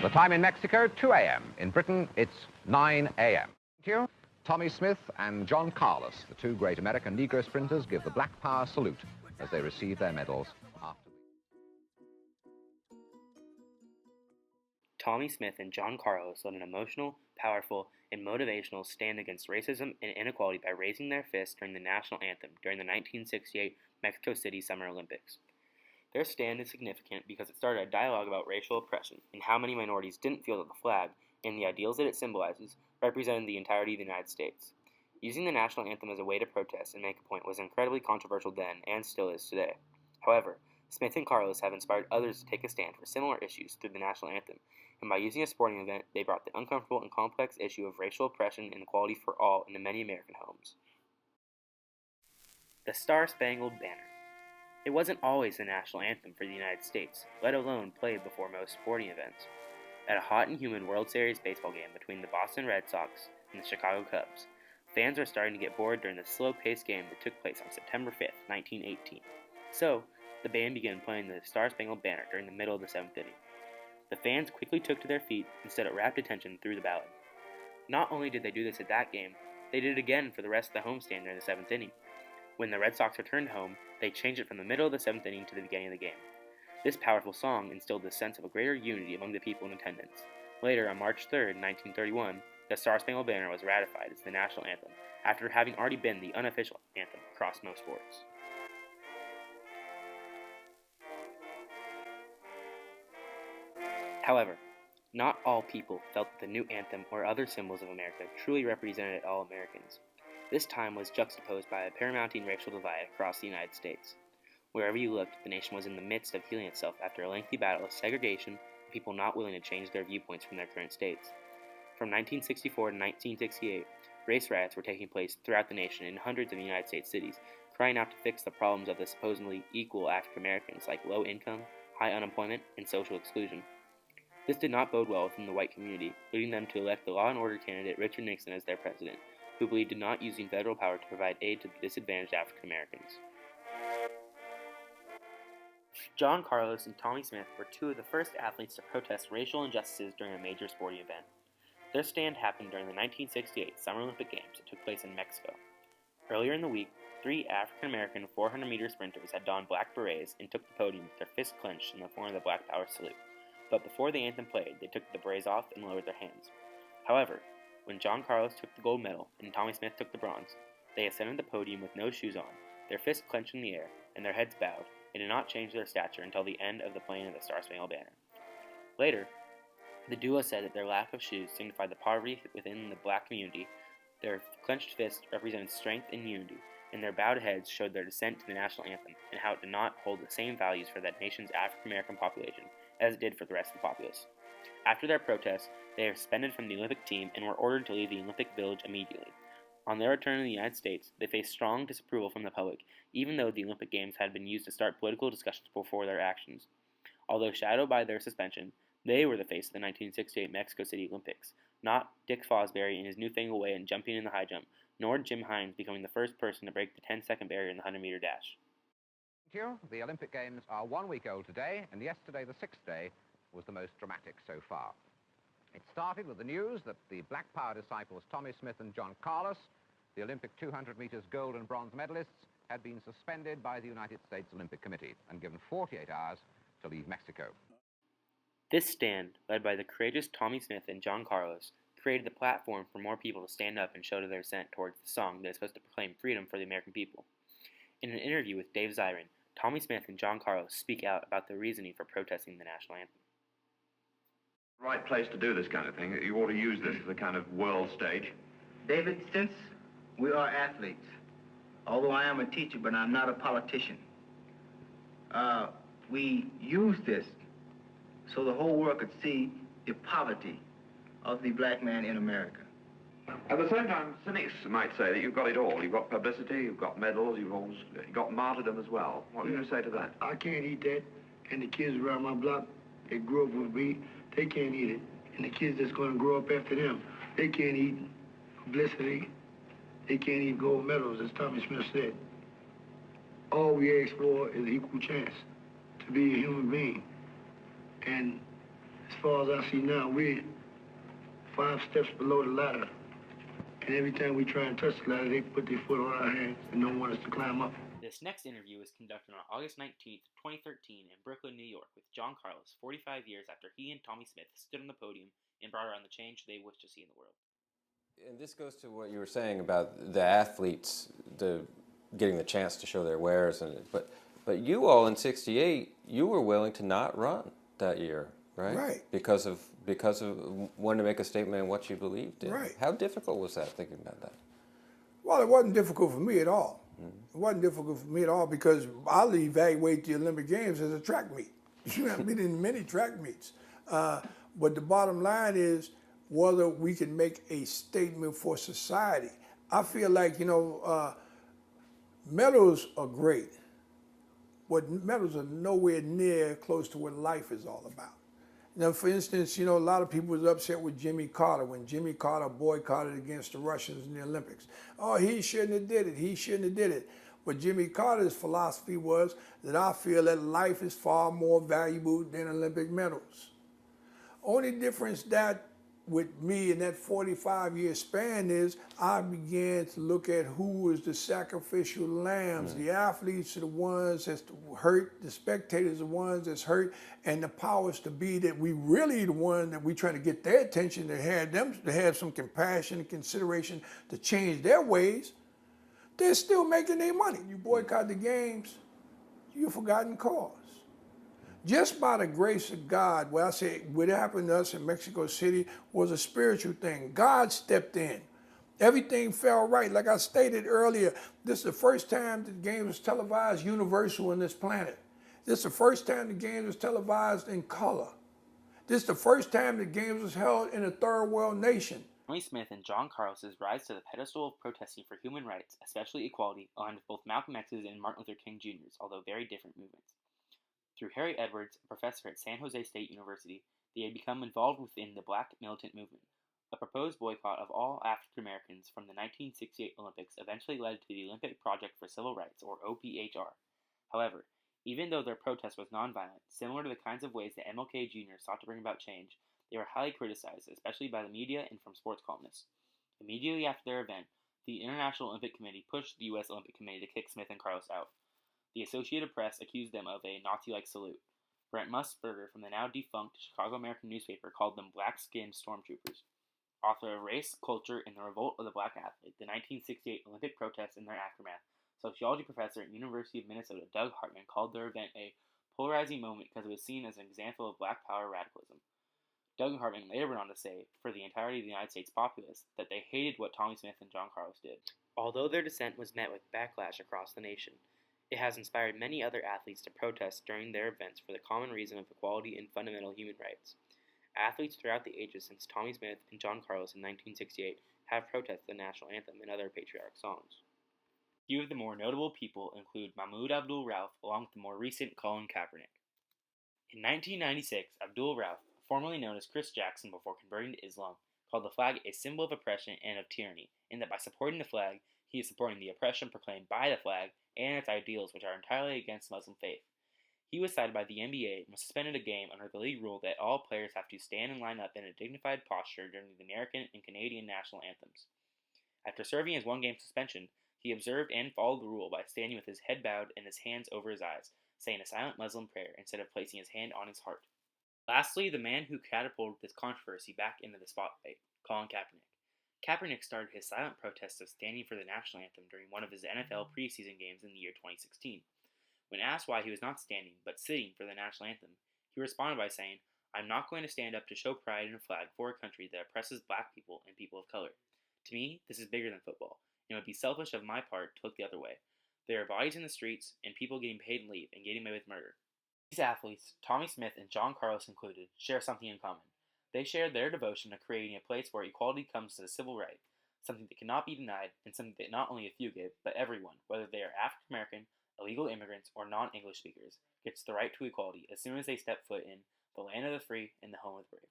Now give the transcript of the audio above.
The time in Mexico, 2 a.m. In Britain, it's 9 a.m. Thank you. Tommy Smith and John Carlos, the two great American Negro sprinters, give the Black Power salute as they receive their medals after. Tommy Smith and John Carlos led an emotional, powerful, and motivational stand against racism and inequality by raising their fists during the national anthem during the 1968 Mexico City Summer Olympics. Their stand is significant because it started a dialogue about racial oppression and how many minorities didn't feel that the flag and the ideals that it symbolizes represented the entirety of the United States. Using the national anthem as a way to protest and make a point was incredibly controversial then and still is today. However, Smith and Carlos have inspired others to take a stand for similar issues through the national anthem, and by using a sporting event, they brought the uncomfortable and complex issue of racial oppression and equality for all into many American homes. The Star-Spangled Banner. It wasn't always the national anthem for the United States, let alone played before most sporting events. At a hot and humid World Series baseball game between the Boston Red Sox and the Chicago Cubs, fans were starting to get bored during the slow-paced game that took place on September 5, 1918. So, the band began playing the Star-Spangled Banner during the middle of the 7th inning. The fans quickly took to their feet and stood at rapt attention through the ballad. Not only did they do this at that game, they did it again for the rest of the homestand during the 7th inning. When the Red Sox returned home, they changed it from the middle of the 7th inning to the beginning of the game. This powerful song instilled a sense of a greater unity among the people in attendance. Later, on March 3, 1931, the Star-Spangled Banner was ratified as the national anthem, after having already been the unofficial anthem across most sports. However, not all people felt that the new anthem or other symbols of America truly represented all Americans. This time was juxtaposed by a paramounting racial divide across the United States. Wherever you looked, the nation was in the midst of healing itself after a lengthy battle of segregation and people not willing to change their viewpoints from their current states. From 1964 to 1968, race riots were taking place throughout the nation in hundreds of United States cities, crying out to fix the problems of the supposedly equal African Americans like low income, high unemployment, and social exclusion. This did not bode well within the white community, leading them to elect the law and order candidate Richard Nixon as their president, who believed in not using federal power to provide aid to the disadvantaged African Americans. John Carlos and Tommy Smith were two of the first athletes to protest racial injustices during a major sporting event. Their stand happened during the 1968 Summer Olympic Games that took place in Mexico. Earlier in the week, 3 African-American 400-meter sprinters had donned black berets and took the podium with their fists clenched in the form of the Black Power salute. But before the anthem played, they took the berets off and lowered their hands. However, when John Carlos took the gold medal and Tommy Smith took the bronze, they ascended the podium with no shoes on, their fists clenched in the air, and their heads bowed, and did not change their stature until the end of the playing of the Star-Spangled Banner. Later, the duo said that their lack of shoes signified the poverty within the black community, their clenched fists represented strength and unity, and their bowed heads showed their dissent to the national anthem and how it did not hold the same values for that nation's African-American population as it did for the rest of the populace. After their protest, they were suspended from the Olympic team and were ordered to leave the Olympic Village immediately. On their return to the United States, they faced strong disapproval from the public, even though the Olympic Games had been used to start political discussions before their actions. Although shadowed by their suspension, they were the face of the 1968 Mexico City Olympics, not Dick Fosbury in his newfangled way in jumping in the high jump, nor Jim Hines becoming the first person to break the 10-second barrier in the 100-meter dash. Thank you. The Olympic Games are 1 week old today, and yesterday, the 6th day, was the most dramatic so far. It started with the news that the Black Power disciples Tommy Smith and John Carlos, the Olympic 200 meters gold and bronze medalists, had been suspended by the United States Olympic Committee and given 48 hours to leave Mexico. This stand, led by the courageous Tommy Smith and John Carlos, created the platform for more people to stand up and show their dissent towards the song that is supposed to proclaim freedom for the American people. In an interview with Dave Zirin, Tommy Smith and John Carlos speak out about their reasoning for protesting the national anthem. Right place to do this kind of thing. You ought to use this as a kind of world stage. David, since we are athletes, although I am a teacher, but I'm not a politician, we use this so the whole world could see the poverty of the black man in America. At the same time, cynics might say that you've got it all. You've got publicity, you've got medals, you've got martyrdom as well. What are you going to say to that? I can't eat that, and the kids around my block that grew up with me, they can't eat it. And the kids that's going to grow up after them, they can't eat publicity. They can't eat gold medals, as Tommy Smith said. All we ask for is an equal chance to be a human being. And As far as I see now, we're 5 steps below the ladder. And every time we try and touch the ladder, they put their foot on our hands and don't want us to climb up. This next interview was conducted on August 19th, 2013 in Brooklyn, New York with John Carlos, 45 years after he and Tommy Smith stood on the podium and brought around the change they wish to see in the world. And this goes to what you were saying about the athletes getting the chance to show their wares. But you all in '68, you were willing to not run that year, right? Right. Because of wanting to make a statement in what you believed in. Right. How difficult was that, thinking about that? Well, it wasn't difficult for me at all. It wasn't difficult for me at all because I'll evaluate the Olympic Games as a track meet. I've been in many track meets. But the bottom line is whether we can make a statement for society. I feel like, medals are great, but medals are nowhere near close to what life is all about. Now, for instance, a lot of people was upset with Jimmy Carter when Jimmy Carter boycotted against the Russians in the Olympics. Oh, he shouldn't have did it. He shouldn't have did it. But Jimmy Carter's philosophy was that I feel that life is far more valuable than Olympic medals. Only difference that with me in that 45-year span is I began to look at who was the sacrificial lambs. The athletes are the ones that's hurt, the spectators are the ones that's hurt, and the powers to be that we really the one that we try to get their attention, to have some compassion and consideration to change their ways. They're still making their money. You boycott the games, you're a forgotten cause. Just by the grace of God, what happened to us in Mexico City was a spiritual thing. God stepped in. Everything fell right. Like I stated earlier, this is the first time the game was televised universal on this planet. This is the first time the game was televised in color. This is the first time the games was held in a third world nation. Tommy Smith and John Carlos's rise to the pedestal of protesting for human rights, especially equality, aligned with both Malcolm X's and Martin Luther King Jr.'s, although very different movements. Through Harry Edwards, a professor at San Jose State University, they had become involved within the Black Militant Movement. A proposed boycott of all African Americans from the 1968 Olympics eventually led to the Olympic Project for Civil Rights, or OPHR. However, even though their protest was nonviolent, similar to the kinds of ways that MLK Jr. sought to bring about change, they were highly criticized, especially by the media and from sports columnists. Immediately after their event, the International Olympic Committee pushed the U.S. Olympic Committee to kick Smith and Carlos out. The Associated Press accused them of a Nazi-like salute. Brent Musburger from the now-defunct Chicago American newspaper called them black-skinned stormtroopers. Author of Race, Culture, and the Revolt of the Black Athlete, the 1968 Olympic protests and their aftermath, sociology professor at University of Minnesota Doug Hartman called their event a polarizing moment because it was seen as an example of black power radicalism. Doug Hartman later went on to say, for the entirety of the United States populace, that they hated what Tommy Smith and John Carlos did. Although their dissent was met with backlash across the nation, it has inspired many other athletes to protest during their events for the common reason of equality and fundamental human rights. Athletes throughout the ages since Tommy Smith and John Carlos in 1968 have protested the national anthem and other patriotic songs. A few of the more notable people include Mahmoud Abdul-Rauf along with the more recent Colin Kaepernick. In 1996, Abdul-Rauf, formerly known as Chris Jackson before converting to Islam, called the flag a symbol of oppression and of tyranny, and that by supporting the flag, he is supporting the oppression proclaimed by the flag and its ideals, which are entirely against Muslim faith. He was cited by the NBA and was suspended a game under the league rule that all players have to stand and line up in a dignified posture during the American and Canadian national anthems. After serving his one-game suspension, he observed and followed the rule by standing with his head bowed and his hands over his eyes, saying a silent Muslim prayer instead of placing his hand on his heart. Lastly, the man who catapulted this controversy back into the spotlight, Colin Kaepernick. Kaepernick started his silent protest of standing for the national anthem during one of his NFL preseason games in the year 2016. When asked why he was not standing, but sitting for the national anthem, he responded by saying, "I'm not going to stand up to show pride in a flag for a country that oppresses black people and people of color. To me, this is bigger than football, and it would be selfish of my part to look the other way. There are bodies in the streets, and people getting paid to leave and getting away with murder." These athletes, Tommy Smith and John Carlos included, share something in common. They share their devotion to creating a place where equality comes as a civil right, something that cannot be denied and something that not only a few get, but everyone, whether they are African American, illegal immigrants, or non-English speakers, gets the right to equality as soon as they step foot in the land of the free and the home of the brave.